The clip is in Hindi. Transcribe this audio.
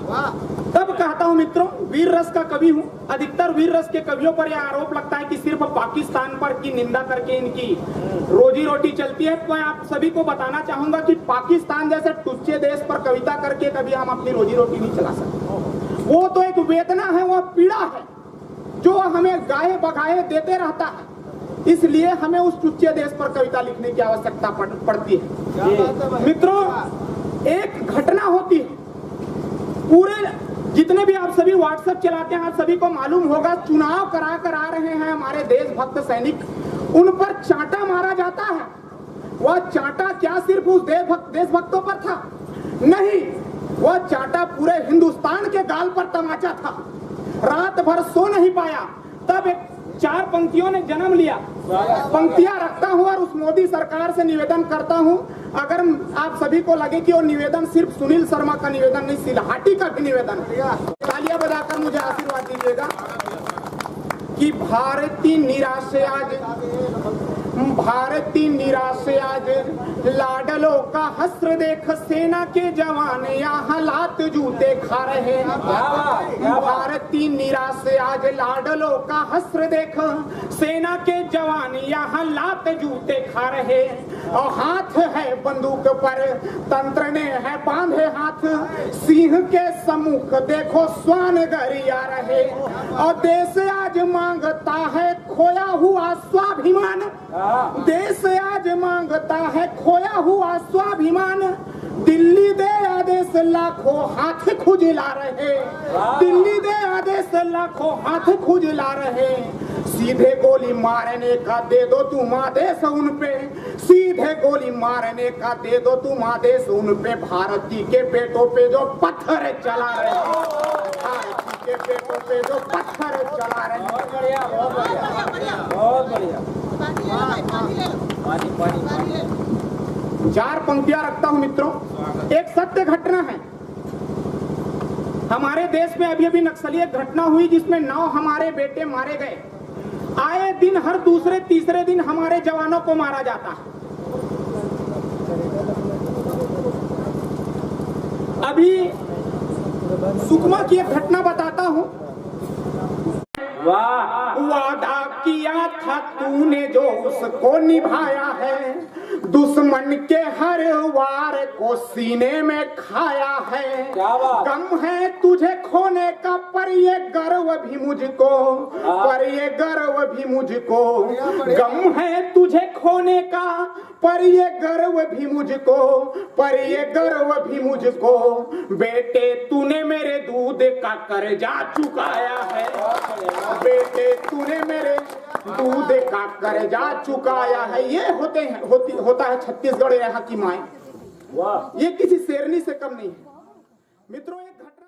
तब कहता हूँ मित्रों, वीर रस का कवि हूँ। अधिकतर वीर रस के कवियों पर यह आरोप लगता है कि सिर्फ पाकिस्तान पर की निंदा करके इनकी रोजी रोटी चलती है। तो मैं आप सभी को बताना चाहूंगा कि पाकिस्तान जैसे टुच्चे देश पर कविता करके कभी हम अपनी रोजी रोटी नहीं चला सकते। वो तो एक वेदना है, वह पीड़ा है जो हमें गाए बगाए देते रहता है। इसलिए हमें उस टुच्चे देश पर कविता लिखने की आवश्यकता पड़ती है। मित्रों, एक घटना होती है, पूरे जितने भी आप सभी व्हाट्सएप चलाते हैं, आप सभी को मालूम होगा, चुनाव करा कर आ रहे हैं हमारे देशभक्त सैनिक, उन पर चांटा मारा जाता है। वह चांटा क्या सिर्फ उस देशभक्तों पर था? नहीं, वह चांटा पूरे हिंदुस्तान के गाल पर तमाचा था। रात भर सो नहीं पाया। तब एक 4 पंक्तियों ने जन्म लिया। पंक्तियां रखता हूं और उस मोदी सरकार से निवेदन करता हूं, अगर आप सभी को लगे कि वो निवेदन सिर्फ सुनील शर्मा का निवेदन नहीं, सिलहाटी का भी निवेदन है, तालियां बजाकर मुझे आशीर्वाद दीजिएगा कि भारतीय निराशे आज लाडलों का हस्र देख, सेना के जवान यहाँ लात जूते खा रहे हैं। भारतीय निराशे आज लाडलों का हस्र देख, सेना के जवान यहाँ लात जूते खा रहे। और हाथ है बंदूक पर, तंत्र ने है बांधे हाथ, सिंह के सम्मुख देखो स्वान गरिया रहे। और देश आज मांगता है खोया हुआ स्वाभिमान, देश आज मांगता है खोया हुआ स्वाभिमान। दिल्ली दे आदेश लाखों हाथ खुजला रहे, दिल्ली दे आदेश लाखों हाथ खुजला रहे। सीधे गोली मारने का दे दो तुम आदेश उन पे, सीधे गोली मारने का दे दो तुम आदेश उन पे। भारती के पेटों पे जो पत्थर चला रहे, भारती के पेटों पे जो पत्थर चला रहे। बहुत बढ़िया, बहुत बढ़िया, बहुत बढ़िया। 4 पंक्तियां रखता हूं मित्रों। एक सत्य घटना है, हमारे देश में अभी नक्सली एक घटना हुई जिसमें 9 हमारे बेटे मारे गए। आए दिन हर दूसरे तीसरे दिन हमारे जवानों को मारा जाता है। अभी सुकमा की एक घटना बताता हूं। वादा किया था तूने जो उसको निभाया है, दुश्मन के हर वार को सीने में खाया है। गम है तुझे खोने का पर ये गर्व भी मुझको, पर ये गर्व भी मुझको। गम है तुझे खोने का पर ये गर्व भी मुझको, पर ये गर्व भी मुझको। बेटे तूने मेरे दूध का कर्जा चुकाया है, बेटे तूने मेरे दूध का कर्जा चुकाया है। ये होता है छत्तीसगढ़ यहाँ की माए। ये किसी शेरनी से कम नहीं है मित्रों। एक घटना